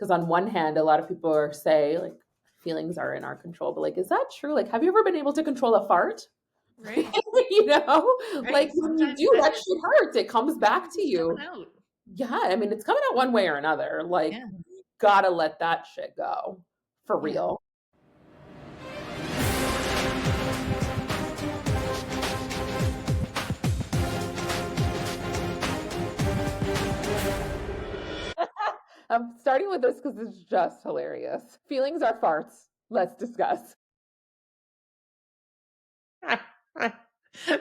Because on one hand, a lot of people are say like feelings are in our control, but like, is that true? Like, have you ever been able to control a fart? Right. You know, Right. like when you Sometimes do that that just shit hurts. It comes back sometimes to it's coming you. out. Yeah, I mean, it's coming out one way or another. Like, Yeah. you gotta let that shit go for Yeah. real. I'm starting with this because it's just hilarious. Feelings are farts. Let's discuss.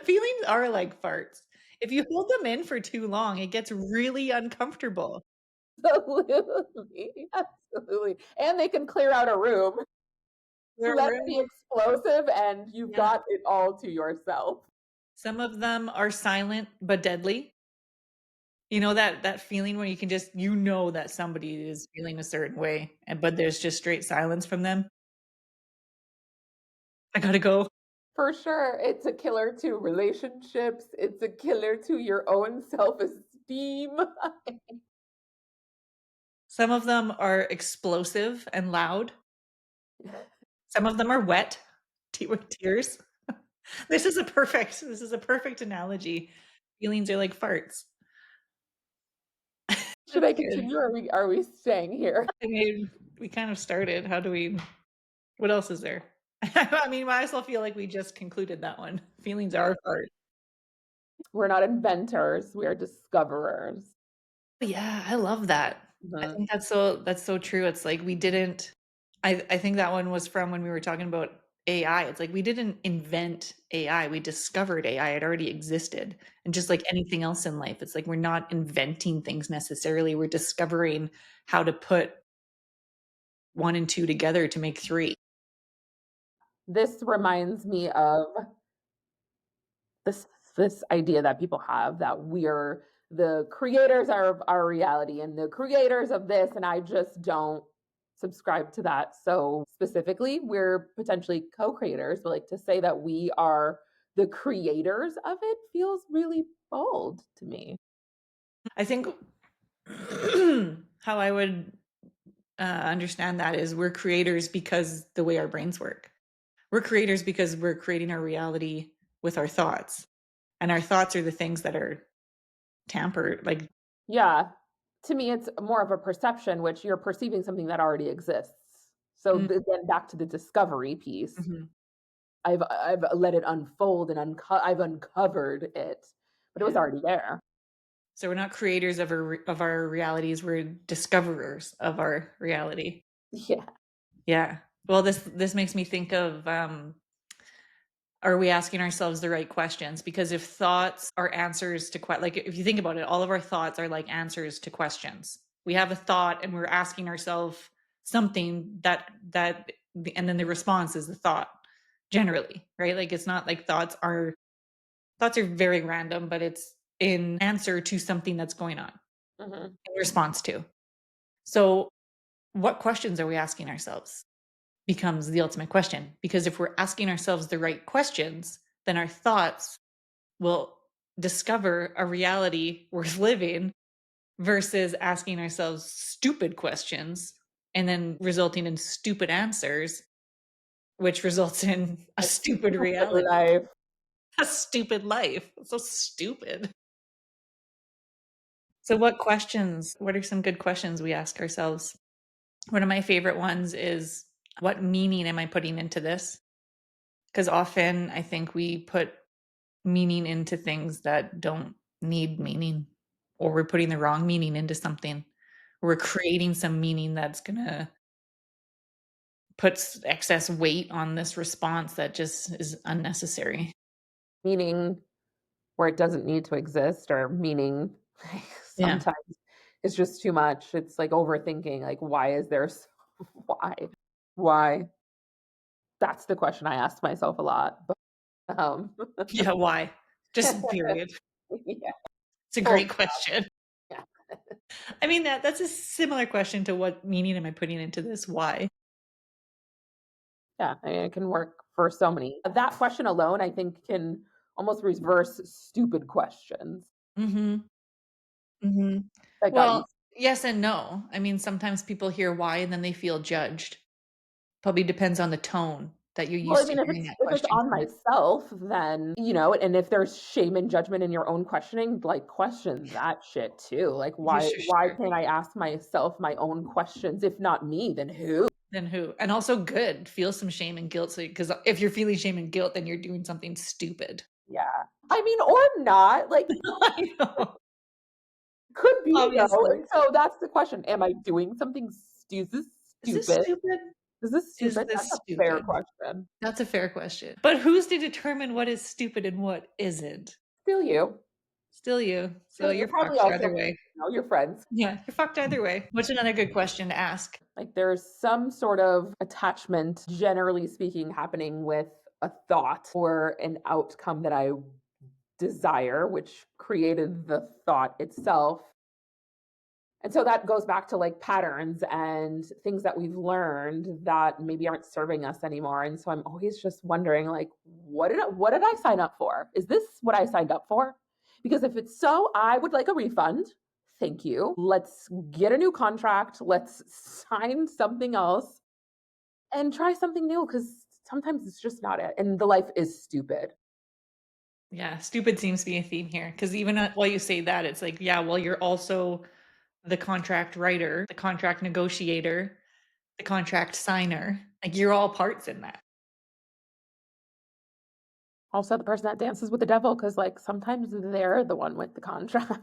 Feelings are like farts. If you hold them in for too long, it gets really uncomfortable. Absolutely. Absolutely. And they can clear out a room. They're Let it be really explosive and you've yeah. got it all to yourself. Some of them are silent but deadly. You know that feeling where you can just you know that somebody is feeling a certain way, and but there's just straight silence from them. I gotta go. For sure. It's a killer to relationships. It's a killer to your own self-esteem. Some of them are explosive and loud. Some of them are wet, with tears. This is a perfect analogy. Feelings are like farts. Should That's I good. continue or are we staying here? I mean, we kind of started. How do we what else is there? I mean, might as well feel like we just concluded that one. Feelings are farts. We're not inventors, we are discoverers. Yeah, I love that. I Mhm. think that's so true. It's like we didn't I think that one was from when we were talking about AI. It's like we didn't invent AI, we discovered AI. It already existed. And just like anything else in life, it's like we're not inventing things necessarily. We're discovering how to put 1 and 2 together to make 3. This reminds me of this this idea that people have that we're the creators of our reality and the creators of this, and I just don't subscribe to that. So specifically, we're potentially co-creators, but like to say that we are the creators of it feels really bold to me. I think how I would understand that is we're creators because the way our brains work. We're creators because we're creating our reality with our thoughts. And our thoughts are the things that are tampered. Like, Yeah. To me, it's more of a perception, which you're perceiving something that already exists. So mm, then back to the discovery piece. mhm, I've let it unfold and I've uncovered it, but it was yeah. already there. So we're not creators of our realities. We're discoverers of our reality. Yeah. Yeah. Well, this makes me think of are we asking ourselves the right questions? Because if thoughts are answers to like if you think about it, all of our thoughts are like answers to questions. We have a thought and we're asking ourselves something that and then the response is the thought generally, right? Like it's not like thoughts are very random, but it's in answer to something that's going on Mhm. in response to. So, what questions are we asking ourselves? Becomes the ultimate question because if we're asking ourselves the right questions, then our thoughts will discover a reality worth living versus asking ourselves stupid questions and then resulting in stupid answers, which results in a A stupid stupid reality, life. a stupid life. It's so stupid. So, what are some good questions we ask ourselves? One of my favorite ones is what meaning am I putting into this? Because often I think we put meaning into things that don't need meaning, or we're putting the wrong meaning into something. We're creating some meaning that's gonna put excess weight on this response that just is unnecessary. Meaning where it doesn't need to exist or meaning Yeah. sometimes it's just too much. It's like overthinking, like, why is there why? Why? That's the question I ask myself a lot. But, Yeah, why? Just period. yeah, It's a full great question. yeah. I mean, that's a similar question to what meaning am I putting into this? Why? Yeah, I mean, it can work for so many. That question alone, I think, can almost reverse stupid questions Mhm. Mhm. that got you. Well, Yes and no. I mean, sometimes people hear why and then they feel judged. Probably depends on the tone that you're Well, I used to mean, hearing that if it's question on from. myself, then, and if there's shame and judgment in your own questioning, like, question that shit too. Like, Yeah, why sure. can't I ask myself my own questions? If not me, then who? Then who? And also good. Feel some shame and guilt, so because if you're feeling shame and guilt, then you're doing something stupid. Yeah. I mean, or not, like, I know, could be though. obviously. And so that's the question. Am I doing something is this Is this stupid? stupid? Is this Is stupid? this That's a fair stupid? question. That's a fair question. But who's to determine what is stupid and what isn't? Still you. Still you. So Still you're you're probably fucked also, either way. your friends. Yeah, you're fucked either way. What's another good question to ask? Like there's some sort of attachment, generally speaking, happening with a thought or an outcome that I desire, which created the thought itself. And so that goes back to like patterns and things that we've learned that maybe aren't serving us anymore. And so I'm always just wondering like what did I sign up for? Is this what I signed up for? Because if it's so, I would like a refund. Thank you. Let's get a new contract. Let's sign something else and try something new because sometimes it's just not it. And the life is stupid. Yeah, stupid seems to be a theme here because even while you say that, it's like, yeah, well, you're also the contract writer, the contract negotiator, the contract signer. Like you're all parts in that. Also, the person that dances with the devil, because like sometimes they're the one with the contract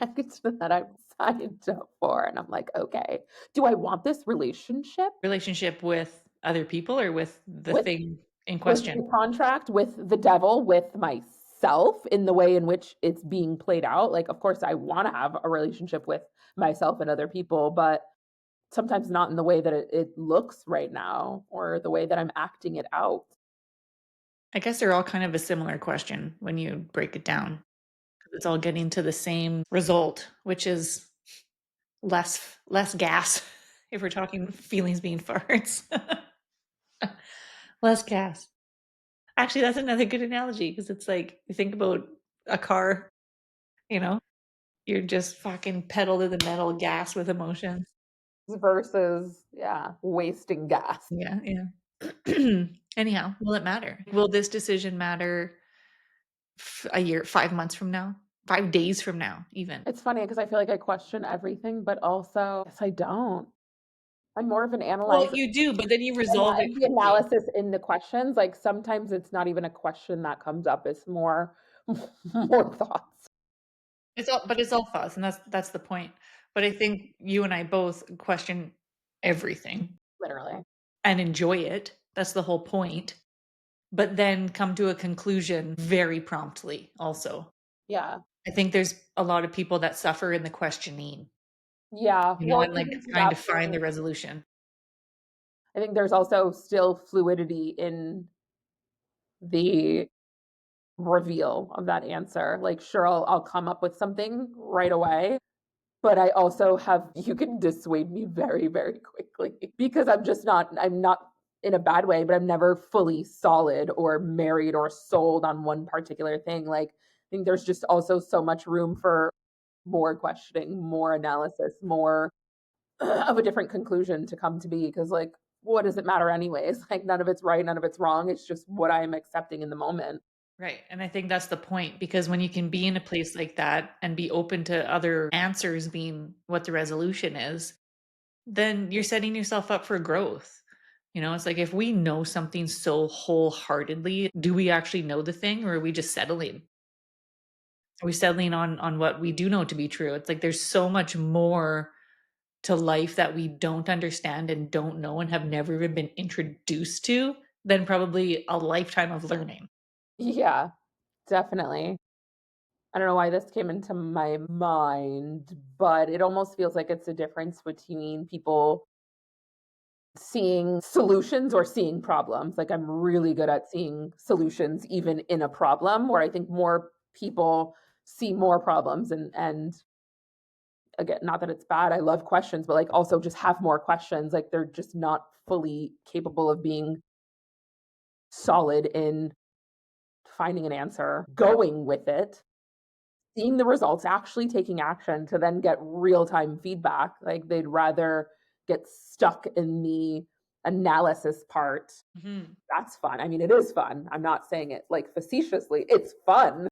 that I've signed up for. And I'm like, okay, do I want this relationship Relationship with other people or with the with thing in with question. the contract, with the devil, with myself in the way in which it's being played out? Like, of course, I want to have a relationship with myself and other people, but sometimes not in the way that it looks right now or the way that I'm acting it out. I guess they're all kind of a similar question when you break it down. 'Cause it's all getting to the same result, which is less gas if we're talking feelings being farts. Less gas. Actually, that's another good analogy because it's like you think about a car, you know, you're just fucking pedal to the metal gas with emotions. Versus, yeah, wasting gas. Yeah, yeah. Anyhow, will it matter? Will this decision matter a year, 5 months from now, 5 days from now, even? It's funny because I feel like I question everything, but also, yes, I don't. I'm more of an Well, analyzer, you do, but then you and resolve that it is the quickly. analysis in the questions. Like, sometimes it's not even a question that comes up, it's more more thoughts, It's all thoughts, and that's the point. But I think you and I both question everything literally. and enjoy it. That's the whole point. But then come to a conclusion very promptly also. Yeah. I think there's a lot of people that suffer in the questioning, Yeah. you know, Well, and like even to trying that to find the point, resolution. I think there's also still fluidity in the reveal of that answer. Like, sure, I'll come up with something right away, but I also have you can dissuade me very, very quickly because I'm not in a bad way, but I'm never fully solid or married or sold on one particular thing. Like, I think there's just also so much room for more questioning, more analysis, more of a different conclusion to come to be because like what does it matter anyways? Like none of it's right, none of it's wrong. It's just what I am accepting in the moment. Right. And I think that's the point because when you can be in a place like that and be open to other answers being what the resolution is, then you're setting yourself up for growth. You know, it's like if we know something so wholeheartedly, do we actually know the thing or are we just settling? Are we settling on what we do know to be true? It's like there's so much more to life that we don't understand and don't know and have never even been introduced to than probably a lifetime of learning. Yeah, definitely. I don't know why this came into my mind, but it almost feels like it's a difference between people seeing solutions or seeing problems. Like I'm really good at seeing solutions even in a problem where I think more people see more problems and again, not that it's bad. I love questions, but like also just have more questions. Like they're just not fully capable of being solid in finding an answer, going with it, seeing the results, actually taking action to then get real-time feedback. Like, they'd rather get stuck in the analysis part. Mhm. That's fun. I mean, it is fun. I'm not saying it, like, facetiously. It's fun.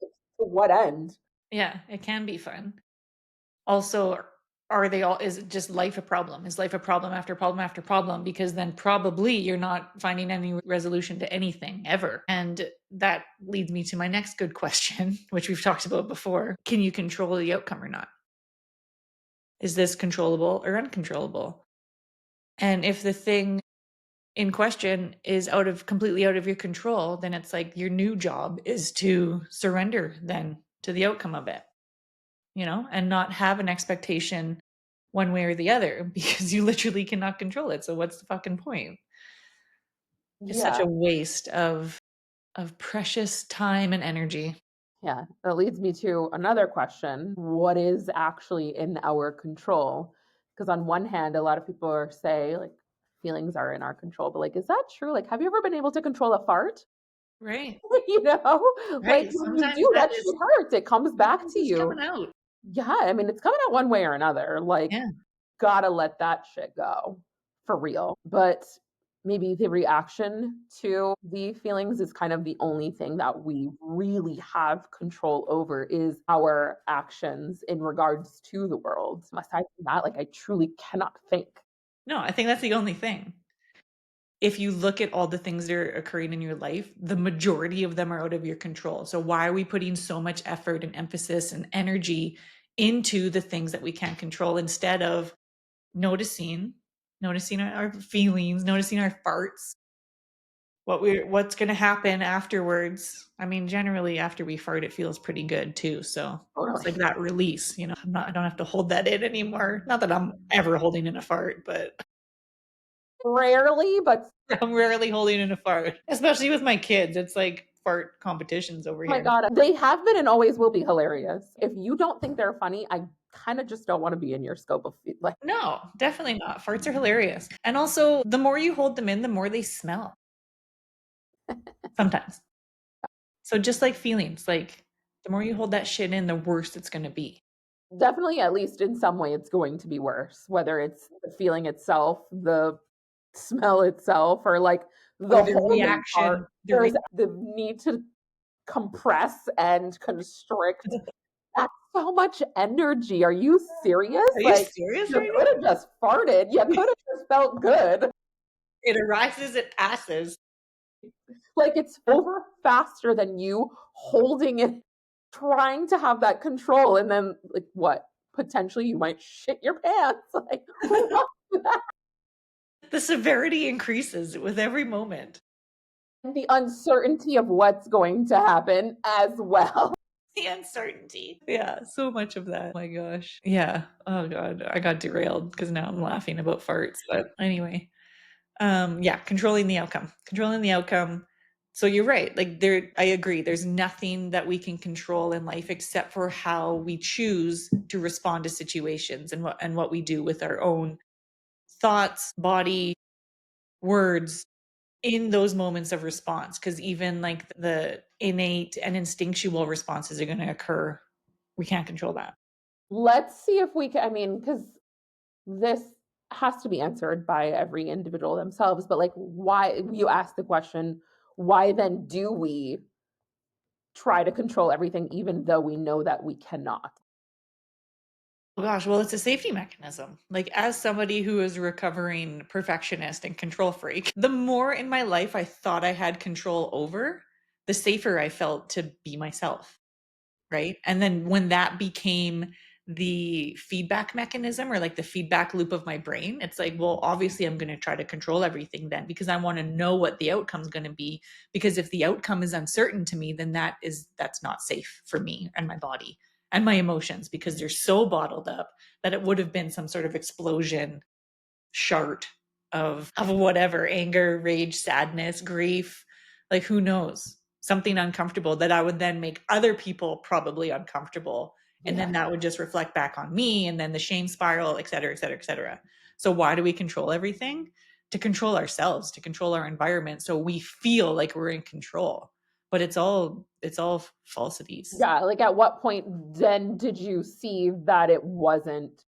To what end? Yeah, it can be fun. Also, are they all is just life a problem? Is life a problem after problem after problem? Because then probably you're not finding any resolution to anything ever. And that leads me to my next good question, which we've talked about before. Can you control the outcome or not? Is this controllable or uncontrollable? And if the thing in question is completely out of your control, then it's like your new job is to surrender then to the outcome of it, and not have an expectation one way or the other because you literally cannot control it. So what's the fucking point? It's such Yeah. a waste of precious time and energy. Yeah, that leads me to another question. What is actually in our control? Because on one hand, a lot of people are say like feelings are in our control, but like, is that true? Like, have you ever been able to control a fart? Right. You know, like Right. when you Sometimes do that that is shit hurts. It comes back sometimes to it's you. coming out. Yeah, I mean, it's coming out one way or another. Like, Yeah. gotta let that shit go for real. But maybe the reaction to the feelings is kind of the only thing that we really have control over is our actions in regards to the world. Aside from that, like I truly cannot think. No, I think that's the only thing. If you look at all the things that are occurring in your life, the majority of them are out of your control. So why are we putting so much effort and emphasis and energy into the things that we can't control instead of noticing our feelings, noticing our farts, what's going to happen afterwards. I mean, generally after we fart it feels pretty good too, so it's like Totally. that release, I don't have to hold that in anymore. Not that I'm ever holding in a fart, but Rarely, but I'm rarely holding in a fart, especially with my kids. It's like fart competitions over oh my here. God, they have been and always will be hilarious. If you don't think they're funny, I kind of just don't want to be in your scope of like No, definitely not. Farts are hilarious. And also, the more you hold them in, the more they smell sometimes. So just like feelings, like the more you hold that shit in, the worse it's going to be. definitely, at least in some way, it's going to be worse, whether it's the feeling itself, the smell itself, or like Or the the holding part. reaction, There's the need to compress and constrict. That's so much energy. Are you serious? Are you Like, serious you right could have just farted. You now? could have just felt good. It arises, it passes. Like, it's over faster than you holding it, trying to have that control. And then, like, what? Potentially, you might shit your pants. Like, who wants that? The severity increases with every moment. The uncertainty of what's going to happen as well. The uncertainty. Yeah, so much of that. Oh my gosh. Yeah. Oh god, I got derailed because now I'm laughing about farts. But anyway, yeah, controlling the outcome. Controlling the outcome. So you're right. Like I agree. There's nothing that we can control in life except for how we choose to respond to situations and what we do with our own thoughts, body, words in those moments of response. Because even like the innate and instinctual responses are going to occur. We can't control that. Let's see if we can. I mean, because this has to be answered by every individual themselves, but like, why you ask the question, why then do we try to control everything, even though we know that we cannot? Oh gosh, well, it's a safety mechanism. Like, as somebody who is a recovering perfectionist and control freak, the more in my life I thought I had control over, the safer I felt to be myself. Right. And then when that became the feedback mechanism or like the feedback loop of my brain, it's like, well, obviously I'm going to try to control everything then because I want to know what the outcome is going to be. Because if the outcome is uncertain to me, then that's not safe for me and my body and my emotions because they're so bottled up that it would have been some sort of explosion chart of whatever, anger, rage, sadness, grief, like who knows, something uncomfortable that I would then make other people probably uncomfortable, and Yeah. then that would just reflect back on me, and then the shame spiral, et cetera, et cetera, et cetera. So why do we control everything? To control ourselves, to control our environment, so we feel like we're in control. but it's all falsities. Yeah, like at what point then did you see that it wasn't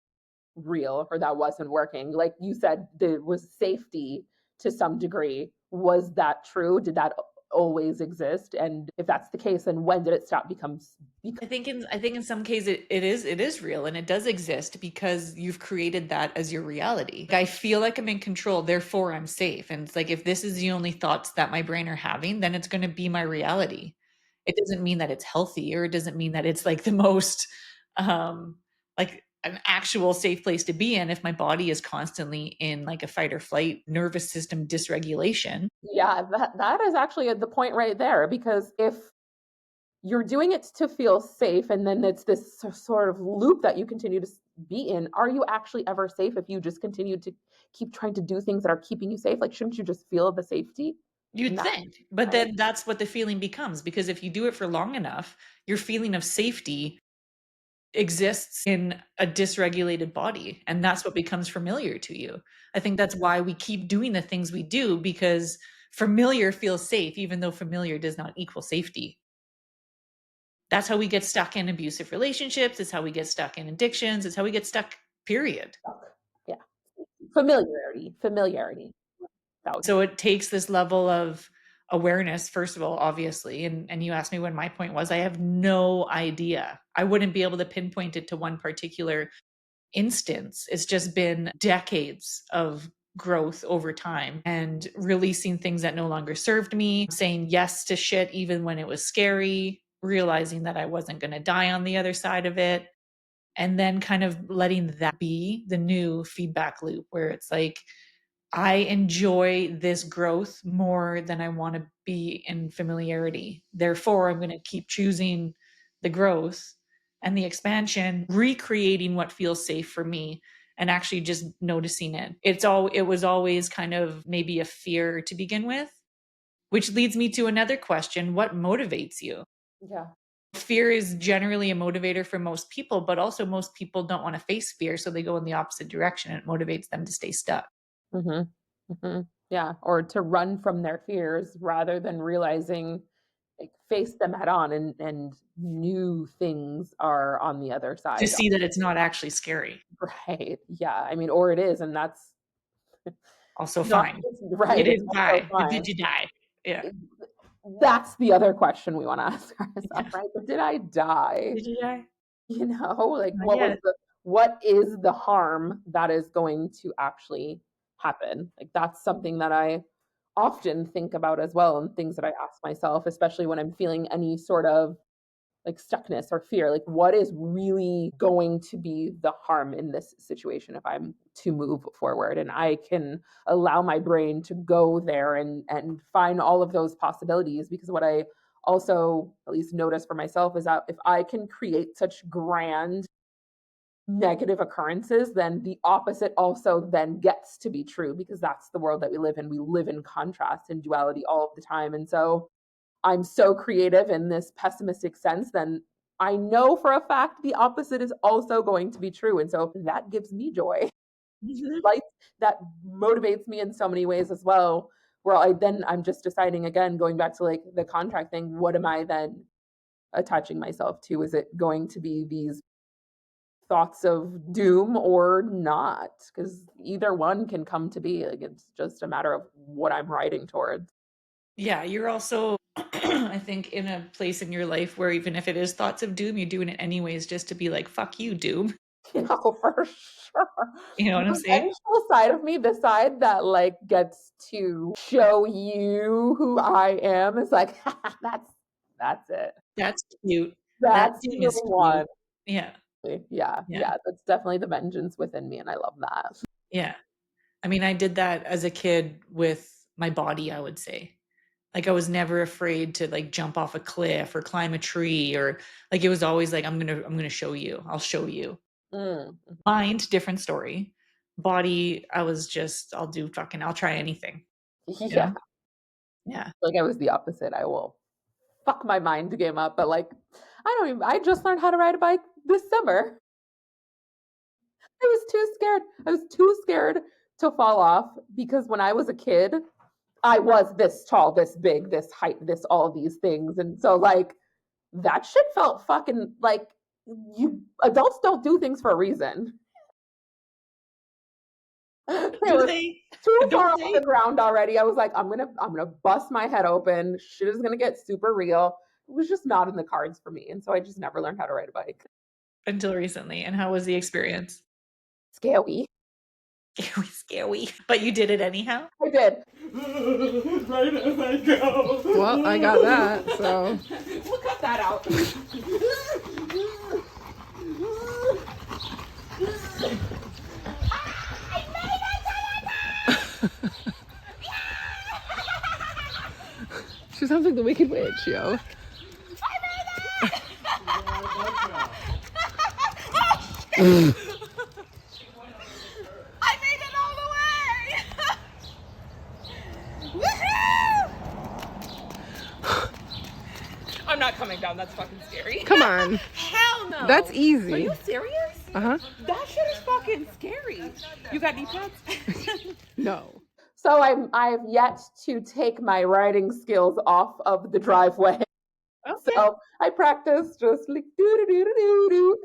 real or that wasn't working? Like you said, there was safety to some degree. Was that true? Did that always exist? And if that's the case, then when did it stop I think in some cases it is real and it does exist because you've created that as your reality. Like, I feel like I'm in control, therefore I'm safe. And it's like if this is the only thoughts that my brain are having, then it's going to be my reality. It doesn't mean that it's healthy, or it doesn't mean that it's like the most like an actual safe place to be in if my body is constantly in like a fight or flight nervous system dysregulation. Yeah, that is actually the point right there, because if you're doing it to feel safe and then it's this sort of loop that you continue to be in, are you actually ever safe if you just continue to keep trying to do things that are keeping you safe? Like, shouldn't you just feel the safety in You'd that, think, but right? then that's what the feeling becomes, because if you do it for long enough, your feeling of safety exists in a dysregulated body, and that's what becomes familiar to you. I think that's why we keep doing the things we do, because familiar feels safe, even though familiar does not equal safety. That's how we get stuck in abusive relationships. It's how we get stuck in addictions. It's how we get stuck, period. Yeah. Familiarity. That would, So it takes this level of awareness, first of all, obviously. And you asked me when my point was. I have no idea. I wouldn't be able to pinpoint it to one particular instance. It's just been decades of growth over time and releasing things that no longer served me, saying yes to shit even when it was scary, realizing that I wasn't going to die on the other side of it, and then kind of letting that be the new feedback loop where it's like, I enjoy this growth more than I want to be in familiarity. Therefore, I'm going to keep choosing the growth and the expansion, recreating what feels safe for me and actually just noticing it. It was always kind of maybe a fear to begin with, which leads me to another question. What motivates you? yeah. Fear is generally a motivator for most people, but also most people don't want to face fear, so they go in the opposite direction. It motivates them to stay stuck. Hmm. Hmm. Yeah. Or to run from their fears rather than realizing, like, face them head on, and new things are on the other To side. see that it's not actually scary. Right. Yeah. I mean, or it is, and that's Also not, fine. it's You right. It's didn't also die, but fine. did you die? Yeah. It- That's the other question we want to ask Yeah. ourselves, right? But did I die? Did you die? Like, Not yet. what is the harm that is going to actually happen? Like, that's something that I often think about as well, and things that I ask myself, especially when I'm feeling any sort of like stuckness or fear. Like, what is really going to be the harm in this situation if I'm to move forward? And I can allow my brain to go there and find all of those possibilities, because what I also at least notice for myself is that if I can create such grand negative occurrences, then the opposite also then gets to be true, because that's the world that we live in. We live in contrast and duality all of the time. And so I'm so creative in this pessimistic sense, then I know for a fact the opposite is also going to be true. And so that gives me joy. Mhm. Light that motivates me in so many ways as well. Where I'm just deciding, again, going back to like the contract thing, what am I then attaching myself to? Is it going to be these thoughts of doom or not? Because either one can come to be. Like, it's just a matter of what I'm writing towards. Yeah, you're also, I think, in a place in your life where even if it is thoughts of doom, you're doing it anyways just to be like, fuck you, doom. For sure. You know what I'm The saying? vengeful side of me, the side that like gets to show you who I am, is like, that's it. That's cute. That That's doom the is cute. one. Yeah. Yeah, Yeah. yeah, that's definitely the vengeance within me, and I love that. Yeah. I mean, I did that as a kid with my body, I would say. Like, I was never afraid to, like, jump off a cliff or climb a tree, or like, it was always like, I'm gonna show you. I'll show you." Mm. Mind, different story. Body, I was just, I'll try anything, you Yeah, know? Yeah. like I was the opposite. I will fuck my mind game up, but like, I just learned how to ride a bike this summer. I was too scared. I was too scared to fall off, because when I was a kid, I was this tall, this big, this height, this all of these things. And so like that shit felt fucking like you adults don't do things for a reason. They Do were they? too far Don't off the they? ground already. I was like, I'm gonna bust my head open. Shit is gonna get super real. It was just not in the cards for me. And so I just never learned how to ride a bike. Until recently. And how was the experience? Scary. Scary, scary. But you did it anyhow? I did. Right as I go. Well, I got that, so. We'll cut that out. She sounds like the Wicked Witch, yo. I made it all the way! Woohoo! I'm not coming down. That's fucking scary. Come on. Hell no. That's Are easy. you serious? Uh-huh. That shit is fucking scary. You got knee pads? No. So I've yet to take my riding skills off of the driveway. Okay. So I practice just like do do do do do.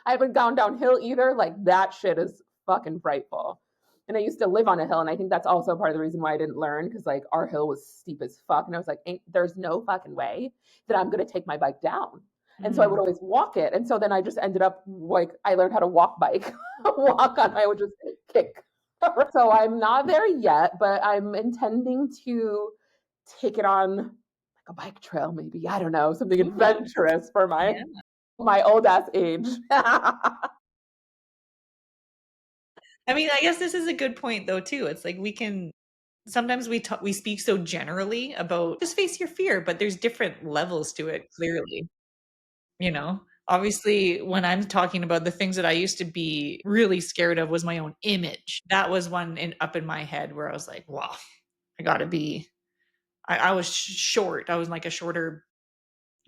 I haven't gone downhill either. Like that shit is fucking frightful. And I used to live on a hill, and I think that's also part of the reason why I didn't learn, because like our hill was steep as fuck, and I was like, there's no fucking way that I'm gonna take my bike down. And so I would always walk it. And so then I just ended up like I learned how to walk bike. Walk on, I would just kick. So I'm not there yet, but I'm intending to take it on like a bike trail, maybe. I don't know, something adventurous for my old ass age. I mean, I guess this is a good point though too. It's like we can sometimes we speak so generally about just face your fear, but there's different levels to it clearly. You know, obviously, when I'm talking about the things that I used to be really scared of was my own image. That was one up in my head where I was like, wow, I gotta be. I was short. I was like a shorter.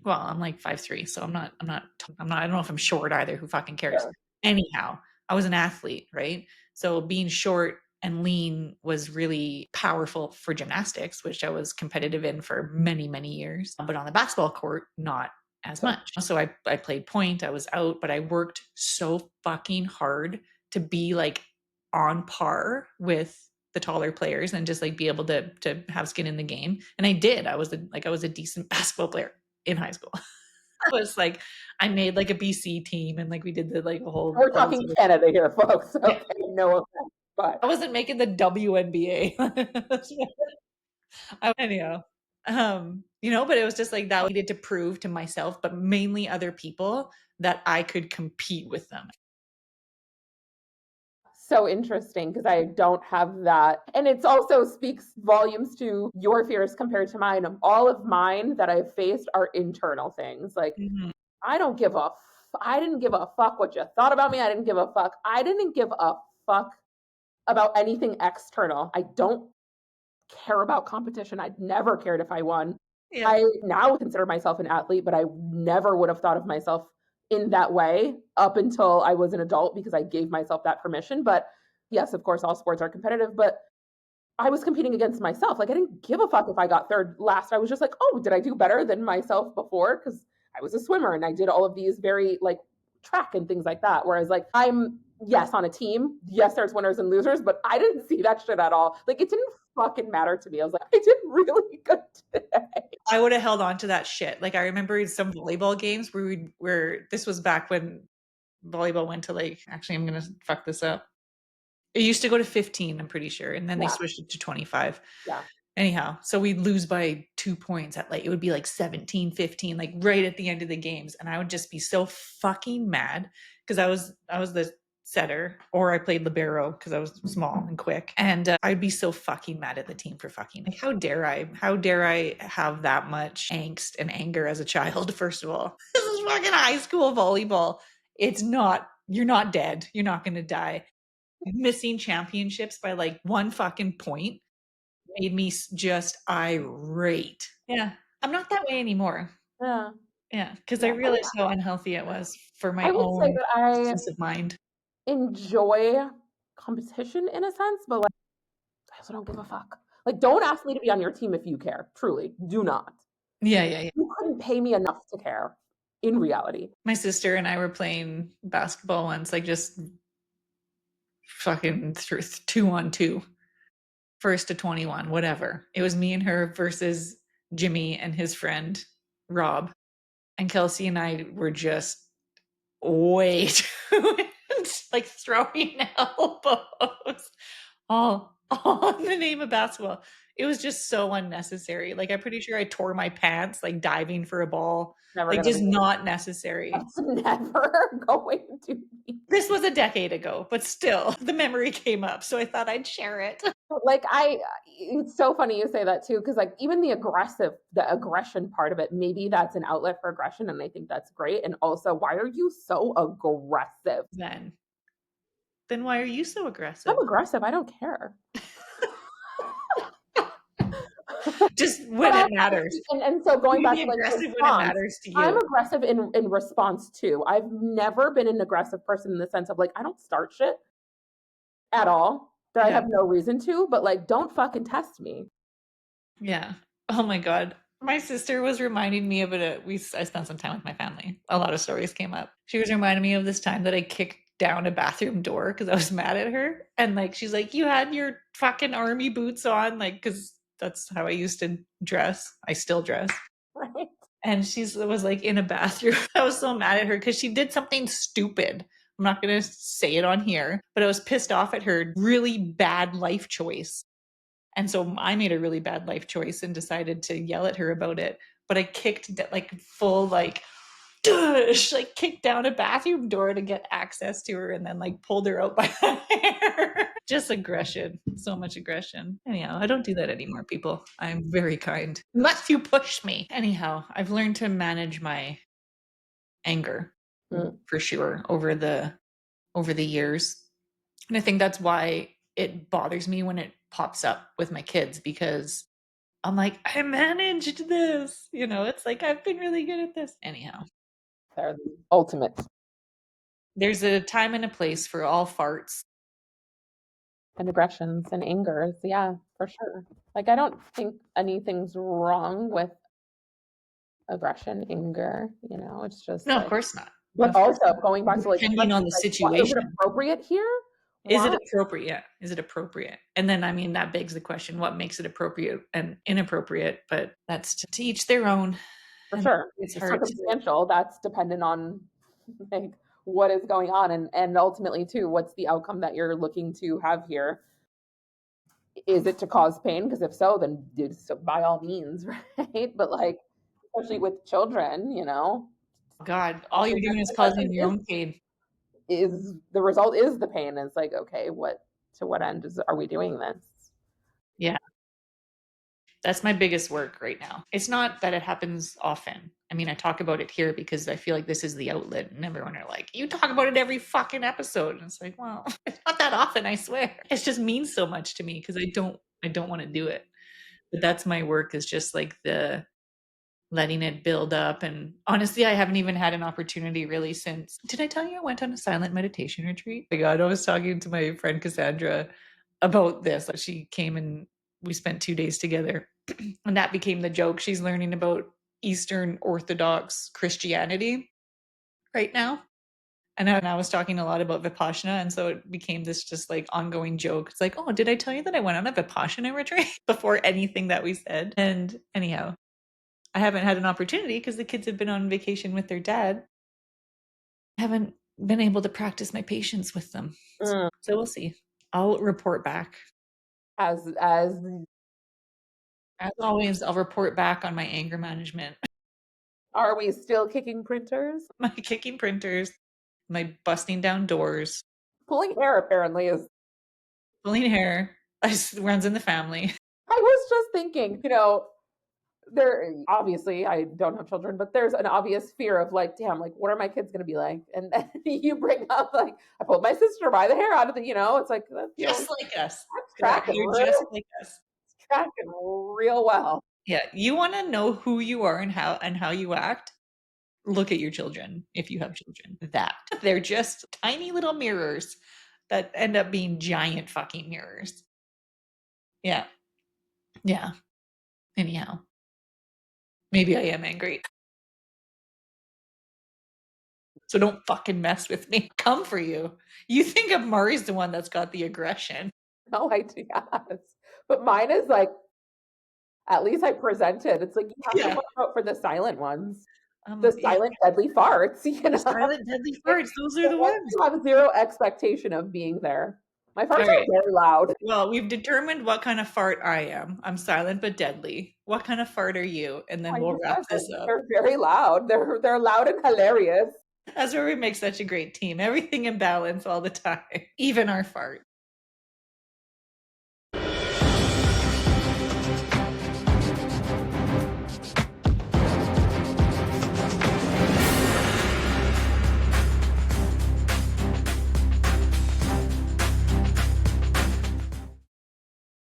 Well, I'm like 5'3", so I'm not. I don't know if I'm short either. Who fucking cares? Sure. Anyhow, I was an athlete, right? So being short and lean was really powerful for gymnastics, which I was competitive in for many, many years. But on the basketball court, not as much. So I played point, I was out, but I worked so fucking hard to be like on par with the taller players and just like be able to have skin in the game. And I did. I was a decent basketball player in high school. I was like, I made like a BC team and like we did the like a whole. We're talking Canada here, folks. Okay, Yeah. no offense, but I wasn't making the WNBA. Anyhow, but it was just like that I needed to prove to myself, but mainly other people that I could compete with them. so interesting because I don't have that. And it also speaks volumes to your fears compared to mine. All of mine that I've faced are internal things. Like I don't give a I didn't give a fuck what you thought about me. I didn't give a fuck. I didn't give a fuck about anything external. I don't care about competition. I never cared if I won. Yeah. I now consider myself an athlete, but I never would have thought of myself in that way up until I was an adult because I gave myself that permission. But yes, of course, all sports are competitive, but I was competing against myself. Like I didn't give a fuck if I got third last. I was just like, oh, did I do better than myself before? Because I was a swimmer and I did all of these very like track and things like that. Whereas like I'm yes on a team. Yes, there's winners and losers, but I didn't see that shit at all. Like it didn't fucking matter to me. I was like, I did really good today. I would have held on to that shit. Like I remember some volleyball games where this was back when volleyball went to like, actually I'm gonna fuck this up. It used to go to 15, I'm pretty sure, and then they switched it to 25. Yeah. Anyhow, so we'd lose by 2 points at like it would be like 17-15, like right at the end of the games, and I would just be so fucking mad because I was the setter, or I played libero because I was small and quick, and I'd be so fucking mad at the team for fucking like how dare I have that much angst and anger as a child? First of all, this is fucking high school volleyball. It's not. You're not dead. You're not gonna die. Missing championships by like one fucking point made me just irate. Yeah, I'm not that way anymore. Yeah. Yeah, because I realized how unhealthy it was for my I would say own that I peace of mind. enjoy competition in a sense, but like I also don't give a fuck. Like, don't ask me to be on your team if you care. Truly, do not. Yeah, yeah, yeah. You couldn't pay me enough to care in reality. My sister and I were playing basketball once, like just fucking 2-on-2, first to 21, whatever. It was me and her versus Jimmy and his friend Rob. And Kelsey and I were just way too like throwing elbows all in the name of basketball. It was just so unnecessary. Like, I'm pretty sure I tore my pants like diving for a ball. Never Like, gonna just be. not necessary. That's never going to be. This was a decade ago, but still, the memory came up, so I thought I'd share it. Like, it's so funny you say that too, because like even the aggression part of it, maybe that's an outlet for aggression, and I think that's great. And also, why are you so aggressive? Then why are you so aggressive? I'm aggressive. I don't care. Just when it matters. And so going You back be to like aggressive when it response, matters to I'm you. aggressive in response too. I've never been an aggressive person in the sense of like I don't start shit at all that I Yeah. have no reason to, but like don't fucking test me. Yeah. Oh my God. My sister was reminding me of it. I spent some time with my family. A lot of stories came up. She was reminding me of this time that I kicked down a bathroom door because I was mad at her. And like, she's like, you had your fucking army boots on, like, because that's how I used to dress. I still dress. Right? And she was like in a bathroom. I was so mad at her because she did something stupid. I'm not going to say it on here, but I was pissed off at her really bad life choice. And so I made a really bad life choice and decided to yell at her about it. But I kicked like full like like kicked down a bathroom door to get access to her and then like pulled her out by the hair. Just aggression. So much aggression. Anyhow, I don't do that anymore, people. I'm very kind. Unless you push me. Anyhow, I've learned to manage my anger for sure over the years. And I think that's why it bothers me when it pops up with my kids, because I'm like, I managed this. It's like I've been really good at this. Anyhow, They're the ultimate. there's a time and a place for all farts. And aggressions and angers, yeah, for sure. Like I don't think anything's wrong with aggression, anger, it's just No, of like, course not. but also going back to like Depending on the like, is it situation. appropriate here? Is it Why? appropriate? Is it appropriate? And then, I mean, that begs the question, what makes it appropriate and inappropriate? But that's to each their own. For And sure. it's It's hard to. circumstantial. That's dependent on like what is going on, and ultimately too, what's the outcome that you're looking to have here? Is it to cause pain? Because if so, then so by all means, right? But like, especially with children, God, all you're doing is causing your own pain. is the result is the pain. And it's like, okay, to what end are we doing this? Yeah. That's my biggest work right now. It's not that it happens often. I mean, I talk about it here because I feel like this is the outlet, and everyone are like, you talk about it every fucking episode. And it's like, well, it's not that often, I swear. It just means so much to me because I don't want to do it. But that's my work, is just like the letting it build up. And honestly, I haven't even had an opportunity really since. Did I tell you I went on a silent meditation retreat? Oh my God, I was talking to my friend Cassandra about this. She came and we spent 2 days together. And that became the joke. She's learning about Eastern Orthodox Christianity right now. And I was talking a lot about Vipassana. And so it became this just like ongoing joke. It's like, oh, did I tell you that I went on a Vipassana retreat before anything that we said? And anyhow, I haven't had an opportunity because the kids have been on vacation with their dad. I haven't been able to practice my patience with them. So we'll see. I'll report back. As always, I'll report back on my anger management. Are we still kicking printers? My kicking printers, my busting down doors. Pulling hair apparently is. Pulling hair runs in the family. I was just thinking, there obviously I don't have children, but there's an obvious fear of like, damn, like what are my kids gonna be like? And then you bring up like, I pulled my sister by the hair out of the, it's like that's Just like us. that's tracking You're just like us. tracking real well. Yeah. You want to know who you are and how you act? Look at your children if you have children. That they're just tiny little mirrors that end up being giant fucking mirrors. Yeah. Yeah. Anyhow, maybe I am angry. So don't fucking mess with me. Come for you. You think of Murray's the one that's got the aggression. No idea. But mine is like, at least I presented. It's like you have to Yeah. watch out for the silent ones. The Yeah. silent deadly farts, you The know. silent deadly farts. Those are The the ones ones. you have zero expectation of being there. My farts All right. are very loud. Well, we've determined what kind of fart I am. I'm silent but deadly. What kind of fart are you? And then I we'll just wrap said this that up. they're very loud. They're loud and hilarious. That's where we make such a great team. Everything in balance all the time, even our fart.